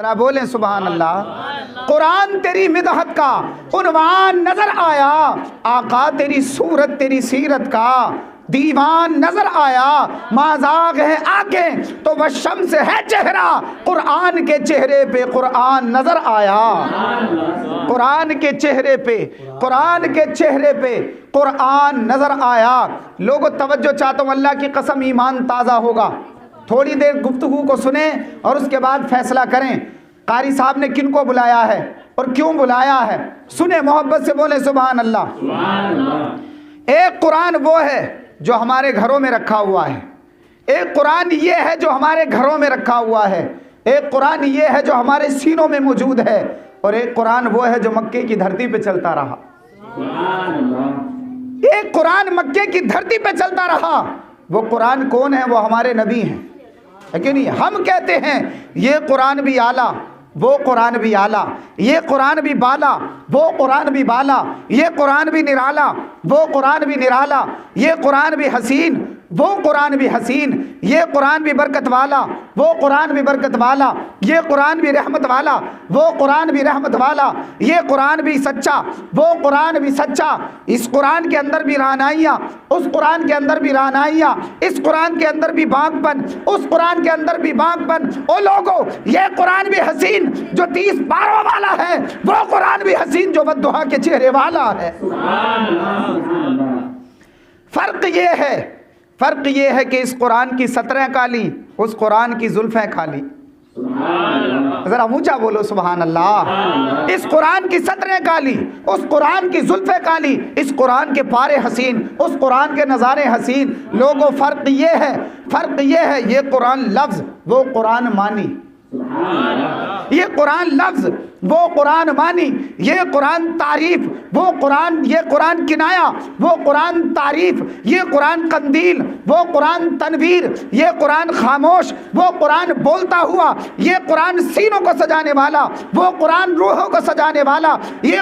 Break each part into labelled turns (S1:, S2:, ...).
S1: ذرا بولیں سبحان اللہ۔ قرآن تیری مدحت کا عنوان نظر آیا، آقا تیری صورت تیری سیرت کا دیوان نظر آیا، مازاغ ہے آنکھیں تو وہ شمس ہے چہرہ، قرآن کے چہرے پہ قرآن نظر آیا، قرآن کے چہرے پہ قرآن کے چہرے پہ قرآن نظر آیا۔ لوگوں توجہ چاہتا ہوں، اللہ کی قسم ایمان تازہ ہوگا۔ تھوڑی دیر گفتگو کو سنیں اور اس کے بعد فیصلہ کریں قاری صاحب نے کن کو بلایا ہے اور کیوں بلایا ہے۔ سنیں، محبت سے بولیں سبحان اللہ۔ ایک قرآن وہ ہے جو ہمارے گھروں میں رکھا ہوا ہے، ایک قرآن یہ ہے جو ہمارے گھروں میں رکھا ہوا ہے، ایک قرآن یہ ہے جو ہمارے سینوں میں موجود ہے، اور ایک قرآن وہ ہے جو مکے کی دھرتی پہ چلتا رہا۔ ایک قرآن مکے کی دھرتی پہ چلتا رہا، وہ قرآن کون ہے؟ وہ ہمارے نبی ہیں، ہے کہ نہیں؟ ہم کہتے ہیں یہ قرآن بھی اعلیٰ، وہ قرآن بھی اعلیٰ، یہ قرآن بھی بالا، وہ قرآن بھی بالا، یہ قرآن بھی نرالا، وہ قرآن بھی نرالا، یہ قرآن بھی حسین، وہ قرآن بھی حسین، یہ قرآن بھی برکت والا، وہ قرآن بھی برکت والا، یہ قرآن بھی رحمت والا، وہ قرآن بھی رحمت والا، یہ قرآن بھی سچا، وہ قرآن بھی سچا۔ اس قرآن کے اندر بھی رہنائیاں، اس قرآن کے اندر بھی رہنائیاں، اس قرآن کے اندر بھی بانک پن، اس قرآن کے اندر بھی بانک پن۔ او لوگو، یہ قرآن بھی حسین جو 30 پاروں والا ہے، وہ قرآن بھی حسین جو والضحیٰ کے چہرے والا ہے۔ فرق یہ ہے کہ اس قرآن کی سطریں کالی، اس قرآن کی زلفیں کھالی۔ ذرا اونچا بولو سبحان اللہ۔ اس قرآن کی سطریں کالی، اس قرآن کی زلفیں کالی، اس قرآن کے پارے حسین، اس قرآن کے نظارے حسین۔ لوگوں فرق یہ ہے یہ قرآن لفظ، وہ قرآن مانی۔ یہ قرآن لفظ، وہ قرآن مانی، یہ قرآن تعریف، یہ قرآن کنایا، وہ قرآن تعریف، یہ قرآن قندیل، وہ قرآن تنویر، یہ قرآن خاموش، وہ قرآن بولتا ہوا، یہ قرآن سینوں کو سجانے والا، وہ قرآن روحوں کو سجانے والا، یہ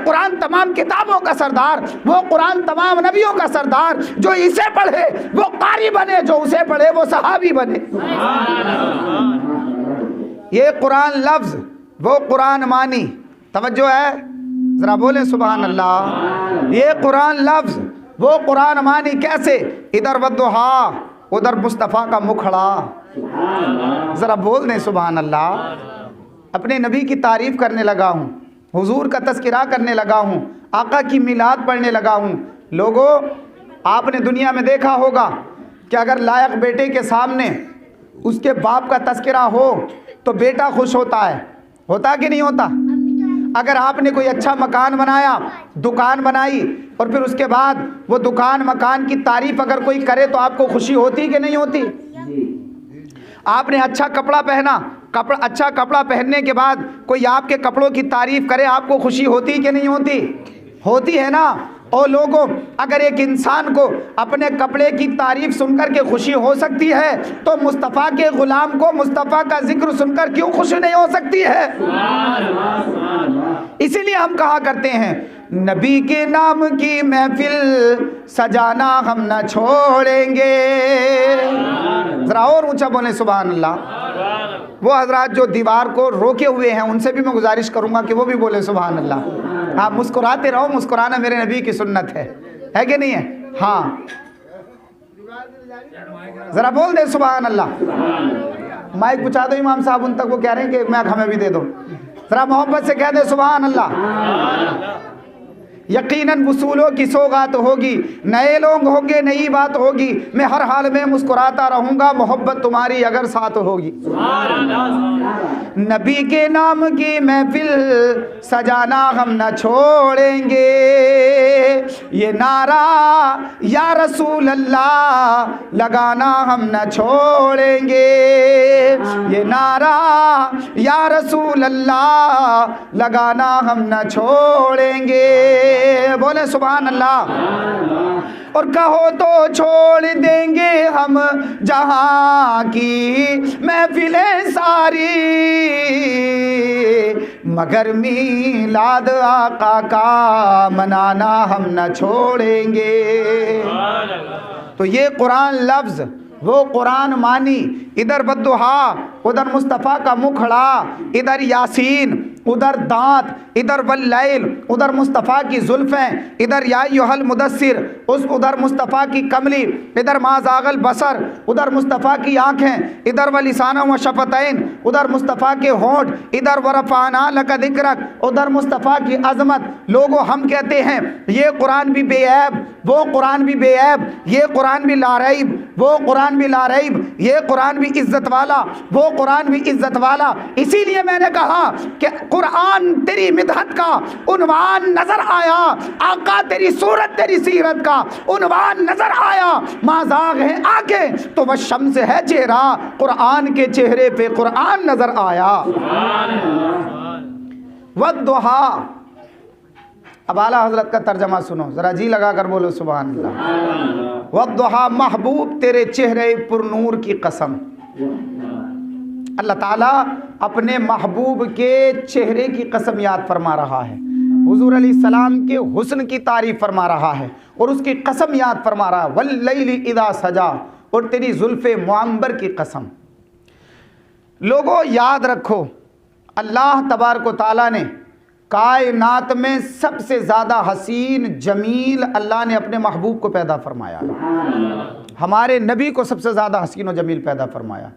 S1: قرآن تمام کتابوں کا سردار، وہ قرآن تمام نبیوں کا سردار۔ جو اسے پڑھے وہ قاری بنے، جو اسے پڑھے وہ صحابی بنے۔ یہ قرآن لفظ، وہ قرآن مانی۔ توجہ ہے، ذرا بولیں سبحان اللہ۔ یہ قرآن لفظ، وہ قرآن مانی۔ کیسے؟ ادھر والضحیٰ، ادھر مصطفیٰ کا مکھڑا۔ ذرا بول دیں سبحان اللہ۔ اپنے نبی کی تعریف کرنے لگا ہوں، حضور کا تذکرہ کرنے لگا ہوں، آقا کی میلاد پڑھنے لگا ہوں۔ لوگوں، آپ نے دنیا میں دیکھا ہوگا کہ اگر لائق بیٹے کے سامنے اس کے باپ کا تذکرہ ہو تو بیٹا خوش ہوتا کہ نہیں ہوتا؟ اگر آپ نے کوئی اچھا مکان بنایا، دکان بنائی، اور پھر اس کے بعد وہ دکان مکان کی تعریف اگر کوئی کرے تو آپ کو خوشی ہوتی کہ نہیں ہوتی؟ آپ نے اچھا کپڑا پہنا، اچھا کپڑا پہننے کے بعد کوئی آپ کے کپڑوں کی تعریف کرے، آپ کو خوشی ہوتی کہ نہیں ہوتی؟ ہوتی ہے نا۔ اور لوگوں، اگر ایک انسان کو اپنے کپڑے کی تعریف سن کر کے خوشی ہو سکتی ہے تو مصطفیٰ کے غلام کو مصطفیٰ کا ذکر سن کر کیوں خوشی نہیں ہو سکتی ہے؟ اسی لیے ہم کہا کرتے ہیں، نبی کے نام کی محفل سجانا ہم نہ چھوڑیں گے۔ ذرا اور اونچا بولیں سبحان اللہ۔ وہ حضرات جو دیوار کو روکے ہوئے ہیں ان سے بھی میں گزارش کروں گا کہ وہ بھی بولیں سبحان اللہ۔ آپ مسکراتے رہو، مسکرانا میرے نبی کی سنت ہے کہ نہیں ہے؟ ہاں، ذرا بول دیں سبحان اللہ۔ مائک پہنچا دو امام صاحب ان تک، وہ کہہ رہے ہیں کہ مائک ہمیں بھی دے دو۔ ذرا محبت سے کہہ دیں سبحان اللہ۔ یقیناً وصولوں کی سوغات ہوگی، نئے لوگ ہوں گے، نئی بات ہوگی، میں ہر حال میں مسکراتا رہوں گا محبت تمہاری اگر ساتھ ہوگی۔ نبی کے نام کی محفل سجانا ہم نہ چھوڑیں گے، یہ نعرہ یا رسول اللہ لگانا ہم نہ چھوڑیں گے، یہ نعرہ یا رسول اللہ لگانا ہم نہ چھوڑیں گے۔ بولے سبحان اللہ۔ اور کہو تو چھوڑ دیں گے ہم جہاں کی محفلیں ساری، مگر میلاد آقا کا منانا ہم نہ چھوڑیں گے۔ تو یہ قرآن لفظ، وہ قرآن مانی، ادھر بددہا، ادھر مصطفیٰ کا مکھڑا، ادھر یاسین، ادھر دانت، ادھر واللیل، ادھر مصطفیٰ کی زلفیں، ادھر یا ایھا المدثر، ادھر مصطفیٰ کی کملی، ادھر ما زاغ البصر، ادھر مصطفیٰ کی آنکھیں، ادھر ولسانا و شفتین، ادھر مصطفیٰ کے ہونٹ، ادھر ورفعنا لک ذکرک، ادھر مصطفیٰ کی عظمت۔ لوگوں ہم کہتے ہیں یہ قرآن بھی بے عیب، وہ قرآن بھی بے عیب، یہ قرآن بھی لا ریب، وہ قرآن بھی لا ریب، یہ قرآن بھی عزت والا، وہ قرآن بھی عزت والا۔ اسی لیے میں نے کہا کہ قرآن تیری مدحت کا عنوان نظر آیا، آقا تیری صورت تیری سیرت کا عنوان نظر آیا۔ ما زاغ ہے آنکھیں تو وہ شمس ہے چہرہ، قرآن کے چہرے پہ قرآن نظر آیا۔ والضحیٰ، اب اعلیٰ حضرت کا ترجمہ سنو، ذرا جی لگا کر بولو سبحان اللہ۔ والضحیٰ، محبوب تیرے چہرے پر نور کی قسم۔ اللہ تعالیٰ اپنے محبوب کے چہرے کی قسم یاد فرما رہا ہے، حضور علیہ السلام کے حسن کی تعریف فرما رہا ہے اور اس کی قسم یاد فرما رہا ہے۔ واللیل اذا سجا، اور تیری زلف معمبر کی قسم۔ لوگوں یاد رکھو، اللہ تبارک و تعالیٰ نے کائنات میں سب سے زیادہ حسین جمیل اللہ نے اپنے محبوب کو پیدا فرمایا، ہمارے نبی کو سب سے زیادہ حسین و جمیل پیدا فرمایا۔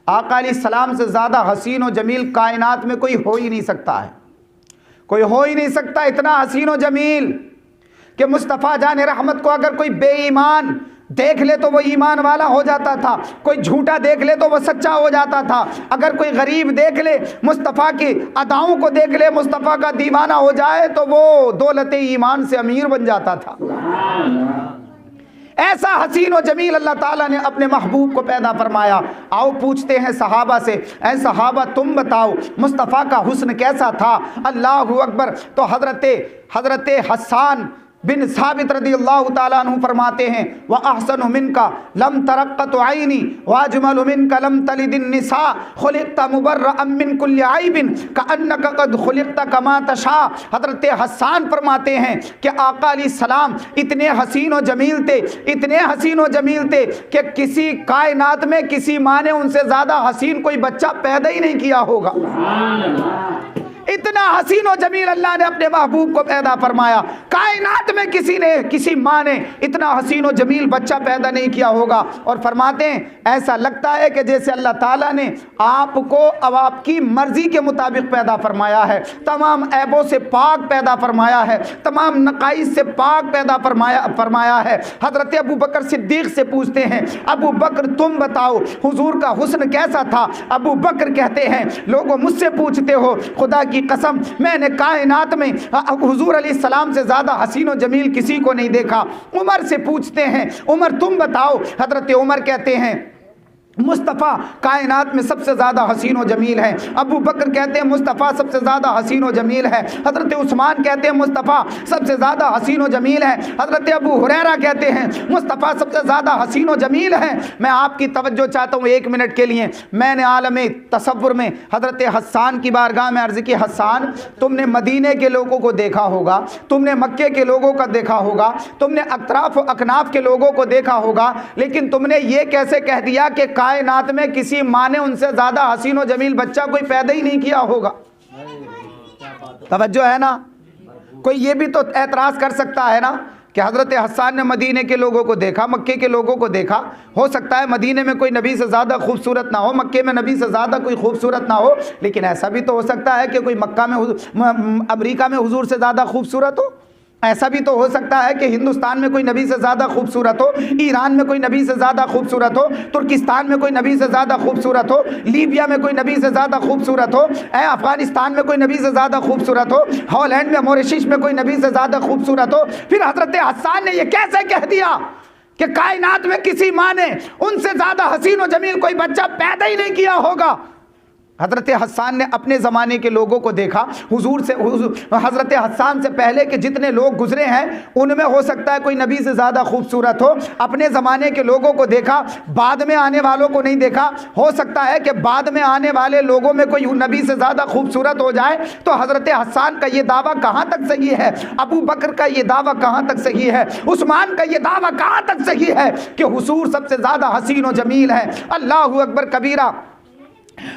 S1: آقا علیہ السلام سے زیادہ حسین و جمیل کائنات میں کوئی ہو ہی نہیں سکتا ہے، کوئی ہو ہی نہیں سکتا اتنا حسین و جمیل کہ مصطفیٰ جان رحمت کو اگر کوئی بے ایمان دیکھ لے تو وہ ایمان والا ہو جاتا تھا، کوئی جھوٹا دیکھ لے تو وہ سچا ہو جاتا تھا، اگر کوئی غریب دیکھ لے، مصطفیٰ کی اداؤں کو دیکھ لے، مصطفیٰ کا دیوانہ ہو جائے تو وہ دولت ایمان سے امیر بن جاتا تھا۔ ایسا حسین و جمیل اللہ تعالیٰ نے اپنے محبوب کو پیدا فرمایا۔ آؤ پوچھتے ہیں صحابہ سے، اے صحابہ تم بتاؤ مصطفیٰ کا حسن کیسا تھا؟ اللہ اکبر۔ تو حضرت حسان بن ثابت رضی اللہ تعالیٰ عنہ فرماتے ہیں وَأَحْسَنُ مِنْكَ لَمْ تَرَقَّتُ عَيْنِي وَأَجْمَلُ مِنْكَ لَمْ تَلِدِ النِّسَاءُ خُلِقْتَ مُبَرَّأً مِنْ كُلِّ عَيْبٍ كَأَنَّكَ قَدْ خُلِقْتَ كَمَا تَشَاءُ۔ حضرت حسان فرماتے ہیں کہ آقا علیہ السلام اتنے حسین و جمیل تھے، اتنے حسین و جمیل تھے کہ کسی کائنات میں کسی ماں نے ان سے زیادہ حسین کوئی بچہ پیدا ہی نہیں کیا ہوگا۔ اتنا حسین و جمیل اللہ نے اپنے محبوب کو پیدا فرمایا، کائنات میں کسی ماں نے اتنا حسین و جمیل بچہ پیدا نہیں کیا ہوگا۔ اور فرماتے ہیں ایسا لگتا ہے کہ جیسے اللہ تعالیٰ نے آپ کو اب آپ کی مرضی کے مطابق پیدا فرمایا ہے، تمام عیبوں سے پاک پیدا فرمایا ہے، تمام نقائص سے پاک پیدا فرمایا ہے۔ حضرت ابو بکر صدیق سے پوچھتے ہیں ابو بکر تم بتاؤ حضور کا حسن کیسا تھا؟ ابو بکر کہتے ہیں لوگوں مجھ سے پوچھتے ہو، خدا کی قسم میں نے کائنات میں حضور علیہ السلام سے زیادہ حسین و جمیل کسی کو نہیں دیکھا۔ عمر سے پوچھتے ہیں عمر تم بتاؤ، حضرت عمر کہتے ہیں مصطفیٰ کائنات میں سب سے زیادہ حسین و جمیل ہے۔ ابو بکر کہتے ہیں مصطفیٰ سب سے زیادہ حسین و جمیل ہے۔ حضرت عثمان کہتے ہیں مصطفیٰ سب سے زیادہ حسین و جمیل ہے۔ حضرت ابو ہریرہ کہتے ہیں مصطفیٰ سب سے زیادہ حسین و جمیل ہے۔ میں آپ کی توجہ چاہتا ہوں ایک منٹ کے لیے، میں نے عالم تصور میں حضرت حسان کی بارگاہ میں عرض کی حسان تم نے مدینے کے لوگوں کو دیکھا ہوگا، تم نے مکے کے لوگوں کا دیکھا ہوگا، تم نے اطراف و اکناف کے لوگوں کو دیکھا ہوگا، لیکن تم نے یہ کیسے کہہ دیا کہ کائنات میں کسی ماں نے ان سے زیادہ حسین و جمیل بچہ کوئی پیدا ہی نہیں کیا ہوگا؟ توجہ ہے نا؟ کوئی یہ بھی تو اعتراض کر سکتا ہے نا کہ حضرت حسان نے مدینے کے لوگوں کو دیکھا، مکے کے لوگوں کو دیکھا، ہو سکتا ہے مدینے میں کوئی نبی سے زیادہ خوبصورت نہ ہو، مکے میں نبی سے زیادہ کوئی خوبصورت نہ ہو، لیکن ایسا بھی تو ہو سکتا ہے کہ کوئی مکہ میں امریکہ میں حضور سے زیادہ خوبصورت ہو، ایسا بھی تو ہو سکتا ہے کہ ہندوستان میں کوئی نبی سے زیادہ خوبصورت ہو، ایران میں کوئی نبی سے زیادہ خوبصورت ہو، ترکستان میں کوئی نبی سے زیادہ خوبصورت ہو، لیبیا میں کوئی نبی سے زیادہ خوبصورت ہو، افغانستان میں کوئی نبی سے زیادہ خوبصورت ہو، ہالینڈ میں موریشس میں کوئی نبی سے زیادہ خوبصورت ہو۔ پھر حضرت حسان نے یہ کیسے کہہ دیا کہ کائنات میں کسی ماں نے ان سے زیادہ حسین و جمیل کوئی بچہ پیدا ہی نہیں کیا ہوگا؟ حضرت حسان نے اپنے زمانے کے لوگوں کو دیکھا، حضرت حسان سے پہلے کے جتنے لوگ گزرے ہیں ان میں ہو سکتا ہے کوئی نبی سے زیادہ خوبصورت ہو، اپنے زمانے کے لوگوں کو دیکھا، بعد میں آنے والوں کو نہیں دیکھا، ہو سکتا ہے کہ بعد میں آنے والے لوگوں میں کوئی نبی سے زیادہ خوبصورت ہو جائے۔ تو حضرت حسان کا یہ دعویٰ کہاں تک صحیح ہے؟ ابو بکر کا یہ دعویٰ کہاں تک صحیح ہے؟ عثمان کا یہ دعویٰ کہاں تک صحیح ہے کہ حضور سب سے زیادہ حسین و جمیل ہے؟ اللہ اکبر کبیرہ۔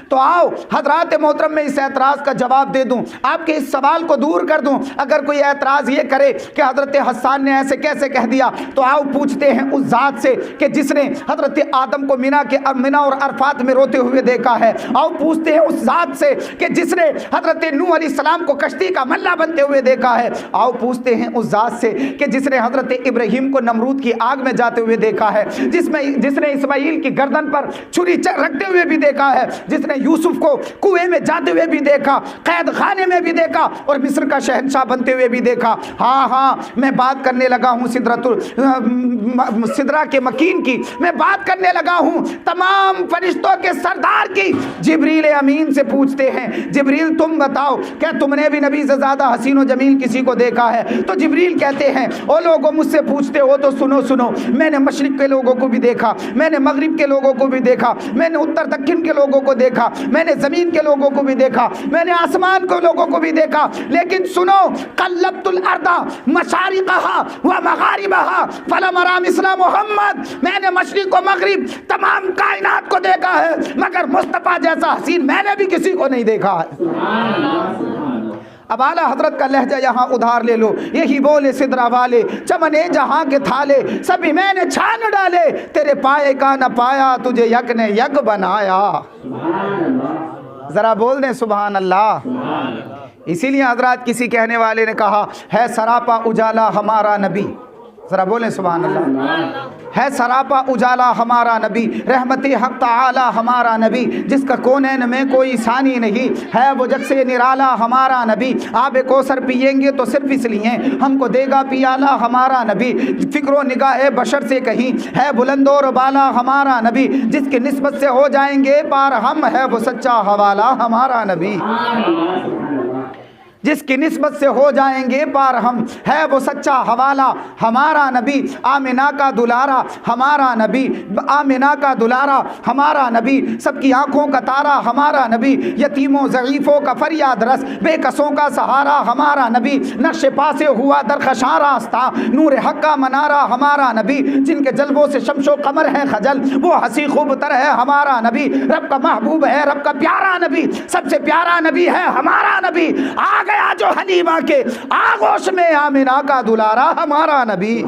S1: تو آؤ حضرات محترم میں اس اعتراض کا جواب دے دوں، آپ کے اس سوال کو دور کر دوں۔ اگر کوئی اعتراض یہ کرے کہ حضرت حسان نے ایسے کیسے کہہ دیا، تو آؤ پوچھتے ہیں اس ذات سے کہ جس نے حضرت آدم کو منی اور عرفات میں روتے ہوئے دیکھا ہے۔ آؤ پوچھتے ہیں اس ذات سے کہ جس نے حضرت نوح علیہ السلام کو کشتی کا ملہ بنتے ہوئے دیکھا ہے۔ آؤ پوچھتے ہیں اس ذات سے کہ جس نے حضرت ابراہیم کو نمرود کی آگ میں جاتے ہوئے دیکھا ہے، جس نے اسماعیل کی گردن پر چھری رکھتے ہوئے بھی دیکھا ہے، جس نے یوسف کو کنویں میں جاتے ہوئے بھی دیکھا، قید خانے میں بھی دیکھا، اور مصر کا شہنشاہ بنتے ہوئے بھی دیکھا۔ ہاں میں بات کرنے لگا ہوں سدرہ کے مکین کی، میں بات کرنے لگا ہوں تمام فرشتوں کے سردار کی۔ جبریل امین سے پوچھتے ہیں، جبریل تم بتاؤ کیا تم نے بھی نبی سے زیادہ حسین و جمیل کسی کو دیکھا ہے؟ تو جبریل کہتے ہیں او لوگوں مجھ سے پوچھتے ہو تو سنو، میں نے مشرق کے لوگوں کو بھی دیکھا، میں نے مغرب کے لوگوں کو بھی دیکھا، میں نے اتر دکن کے لوگوں کو دیکھا، میں نے زمین کے لوگوں کو بھی دیکھا، میں نے آسمان کے لوگوں کو بھی دیکھا، لیکن سنو قلبت الارض مشارقہا و مغاربہا فلم ارى مثل محمد، میں نے مشرق و مغرب تمام کائنات کو دیکھا ہے مگر مصطفیٰ جیسا حسین میں نے بھی کسی کو نہیں دیکھا ہے۔ اب اعلیٰ حضرت کا لہجہ یہاں ادھار لے لو، یہی بولے سدرہ والے چمنے جہاں کے تھالے سبھی میں نے چھان ڈالے، تیرے پائے کا نہ پایا تجھے یک نے یک بنایا۔ ذرا بول دیں سبحان اللہ۔ اسی لیے حضرات کسی کہنے والے نے کہا ہے سراپا اجالا ہمارا نبی، ذرا بولیں سبحان اللہ، ہے سراپا اجالا ہمارا نبی، رحمت حق تعالی ہمارا نبی، جس کا کونین میں کوئی ثانی نہیں، ہے وہ جگ سے نرالا ہمارا نبی، آب کوثر پئیں گے تو صرف اس لیے ہم کو دے گا پیالہ ہمارا نبی، فکر و نگاہ بشر سے کہیں ہے بلند اور بالا ہمارا نبی، جس کی نسبت سے ہو جائیں گے پار ہم، ہے وہ سچا حوالہ ہمارا نبی، جس کی نسبت سے ہو جائیں گے پار ہم، ہے وہ سچا حوالہ ہمارا نبی، آمنہ کا دلارا ہمارا نبی، آمنہ کا دلارا ہمارا نبی، سب کی آنکھوں کا تارا ہمارا نبی، یتیموں ضعیفوں کا فریاد رس، بے کسوں کا سہارا ہمارا نبی، نقش پا سے ہوا درخشاں راستہ، نور حق کا منارہ ہمارا نبی، جن کے جلووں سے شمس و قمر ہے خجل، وہ ہنسی خوب تر ہے ہمارا نبی، رب کا محبوب ہے رب کا پیارا نبی، سب سے پیارا نبی ہے ہمارا نبی، آ گیا جو حلیمہ کے آغوش میں آمنہ کا دلارا ہمارا نبی۔